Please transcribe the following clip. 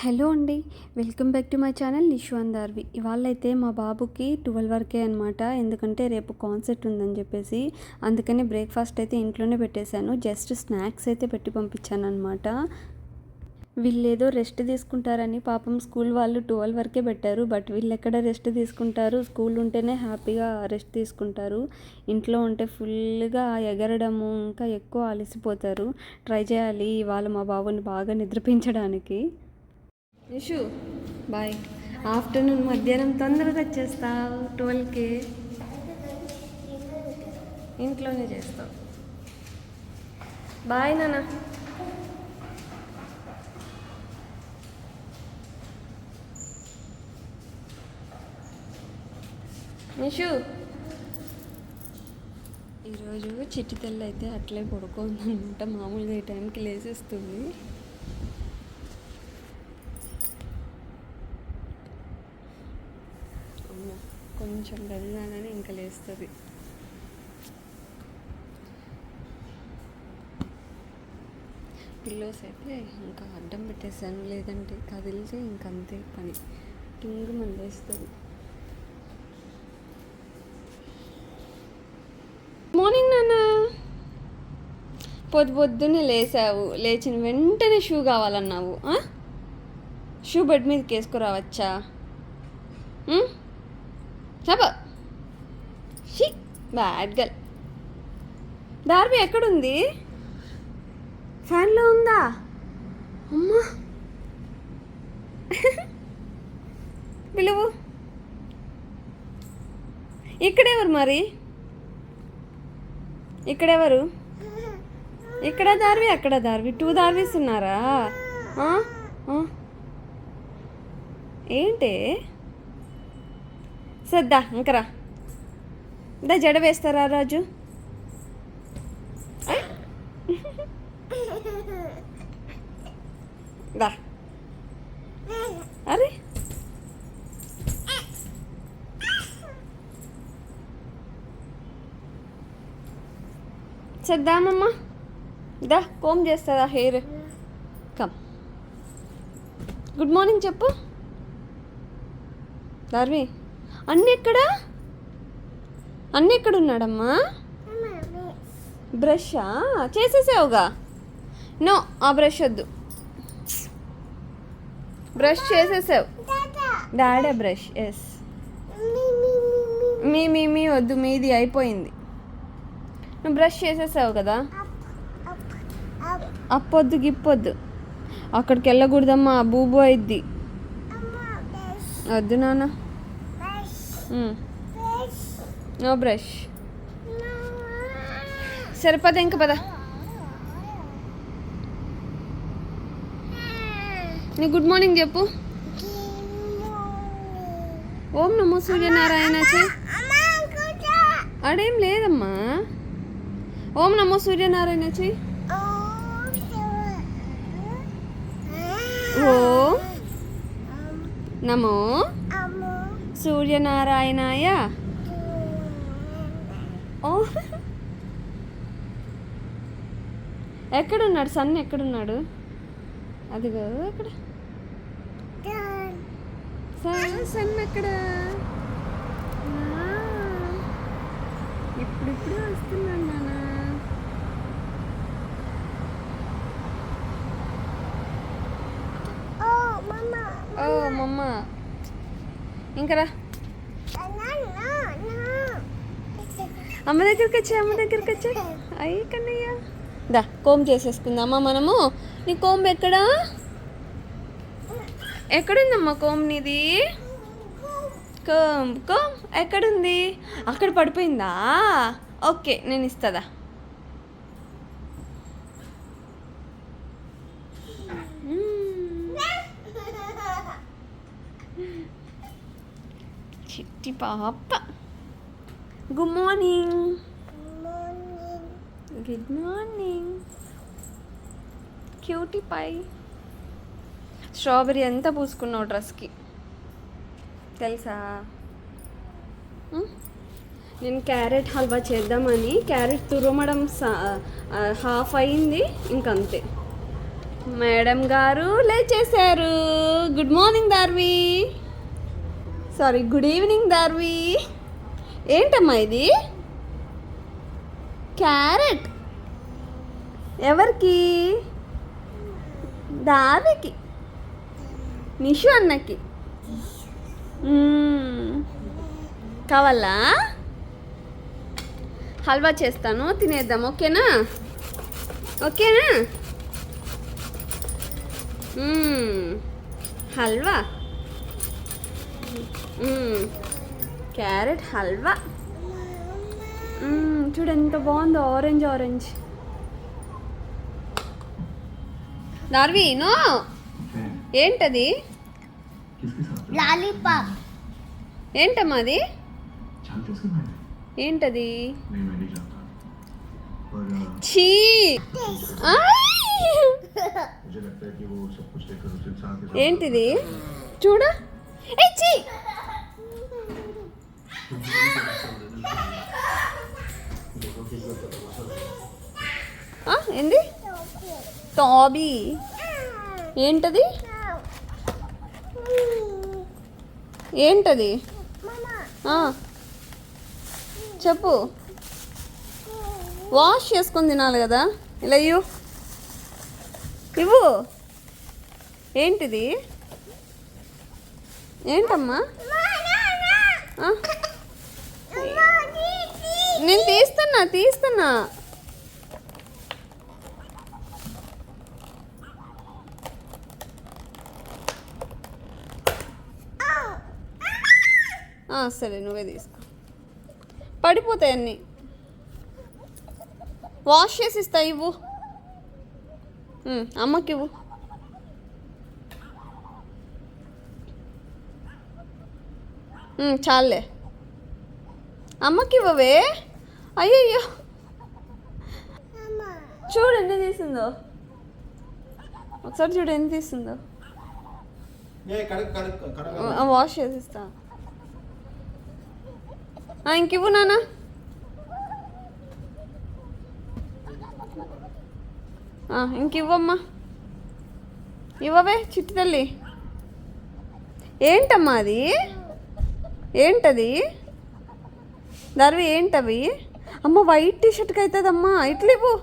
Hello అండి, welcome back to my channel Nishu and Darvi. ఇవాళ అయితే మా బాబుకి 12 వరకే అనమాట. ఎందుకంటే రేపు కాన్సర్ట్ ఉందని చెప్పేసి అందుకని బ్రేక్ఫాస్ట్ అయితే ఇంట్లోనే పెట్టేశాను. జస్ట్ స్నాక్స్ అయితే పెట్టి పంపించాను అనమాట. వీళ్ళేదో రెస్ట్ తీసుకుంటారని పాపం స్కూల్ వాళ్ళు 12 వరకే పెట్టారు. బట్ వీళ్ళు ఎక్కడ రెస్ట్ తీసుకుంటారు, స్కూల్ ఉంటేనే హ్యాపీగా రెస్ట్ తీసుకుంటారు. ఇంట్లో ఉంటే ఫుల్గా ఎగరడము, ఇంకా ఎక్కువ అలసిపోతారు. ట్రై చేయాలి ఇవాళ మా బాబుని బాగా నిద్రపించడానికి. నిషు బాయ్. ఆఫ్టర్నూన్ మధ్యాహ్నం తొందరగా వచ్చేస్తావు. 12కి ఇంట్లోనే చేస్తావు. బాయ్ నాన్న. నిషు ఈరోజు చిట్టి తెల్ల అయితే అట్లే పడుకోందనమాట. మామూలుగా ఈ టైంకి లేసేస్తుంది. కొంచెం గదిలాగానే ఇంకా లేస్తుంది. పిల్లోస్ అయితే ఇంకా అడ్డం పెట్టేశాను, లేదంటే కదిలితే ఇంకంతే పని. టింగు మళ్ళీ లేస్తుంది. మార్నింగ్ నాన్న. పొద్దున్నే లేసావు, లేచిన వెంటనే షూ కావాలన్నావు. షూ బెడ్ మీదకి వేసుకురావచ్చా? చెప్ప షీ బ్యాడ్ గర్ల్. దార్వి ఎక్కడుంది? ఫ్యాన్లో ఉందా? అమ్మా పిలువు. ఇక్కడెవరు మరి? ఇక్కడెవరు? ఇక్కడ దార్వి, అక్కడ దార్వి. 2 దార్వీస్ ఉన్నారా? ఏంటి సద్దా ఇంకరా దా. జడ వేస్తారా రాజు? దా. అరే సద్దామమ్మా దా. కోమ్ చేస్తుందా హెయిర్? కమ్. గుడ్ మార్నింగ్ చెప్పు దార్వి. అన్నీ ఎక్కడున్నాడమ్మా? బ్రషా చేసేసావుగా? నో, ఆ బ్రష్ వద్దు. బ్రష్ చేసేసావు. Daddy brush. ఎస్. మీ వద్దు, మీది అయిపోయింది. నువ్వు బ్రష్ చేసేసావు కదా. అప్పొద్దు గిప్పొద్దు, అక్కడికి వెళ్ళకూడదమ్మా, బూబు అయిద్ది. వద్దు నాన్న. No brush. సరిపోదా ఇంక పద. నీ గుడ్ మార్నింగ్ చెప్పు. ఓం నమో సూర్యనారాయణ చే. అడేం లేదమ్మా. ఓం నమో సూర్యనారాయణ చే. ఓం నమో సూర్యనారాయణాయ. ఓ ఎక్కడున్నాడు సన్? ఎక్కడున్నాడు? అదిగో అక్కడ సన్. అక్కడ ఇప్పుడు వస్తున్నాడు నాన్న. ఓ మమ్మ ఇంకరా. అమ్మ దగ్గరికి వచ్చా. అయ్యి కన్నయ్య దా. కోమ్ చేసేసుకుందామా మనము? నీ కోమ్ ఎక్కడుందమ్మా? కోమ్ నీది కోమ్ ఎక్కడుంది? అక్కడ పడిపోయిందా? ఓకే, నేను ఇస్తుందా. చిట్టి పాప. Good morning. Good morning cutie pie. Strawberry ఎంత పూసుకున్నావు డ్రెస్కి తెలుసా? నేను క్యారెట్ హల్వా చేద్దామని క్యారెట్ తురమడం హాఫ్ అయింది, ఇంకంతే. మేడం గారు లేచేశారు. Good morning Darvi, sorry good evening Darvi. ఏంటమ్మా ఇది? క్యారెట్. ఎవరికి? దార్వికి, నిషు అన్నకి. కావాలా? హల్వా చేస్తాను, తినేద్దాం. ఓకేనా? ఓకేనా? హల్వా, క్యారెట్ హల్వా. చూడు ఎంత బాగుందో, ఆరెంజ్ ఆరెంజ్. దార్వి నో, ఏంటది? లాలీపాప్. ఏంటమ్మా అది? ఏంటది? ఛీ! ఏంటిది? చూడ. ఛీ! ఏంది? టాబీ. ఏంటది? ఏంటది? చెప్పు. వాష్ చేసుకొని తినాలి కదా. ఇలా ఇవ్వు. ఏంటిది? ఏంటమ్మా? నేను తీస్తున్నా. సరే నువ్వే తీసుకో. పడిపోతాయి అన్నీ. వాష్ చేసి ఇస్తా, ఇవ్వు. అమ్మకి ఇవ్వు. చాలే, అమ్మకి ఇవ్వవే. అయ్యయ్యో, చూడు ఎన్ని తీసిందో. ఒకసారి చూడు ఎన్ని తీసిందో. వాష్ చేసి ఇస్తా. ఇంకివ్వు నాన్న. ఇంకివ్వమ్మా, ఇవ్వవే చిట్టి తల్లి. ఏంటమ్మా అది? ఏంటది? దార్వి ఏంటవి? అమ్మ వైట్ టీషర్ట్కి అవుతుందమ్మా. ఇట్లా ఇవ్వు.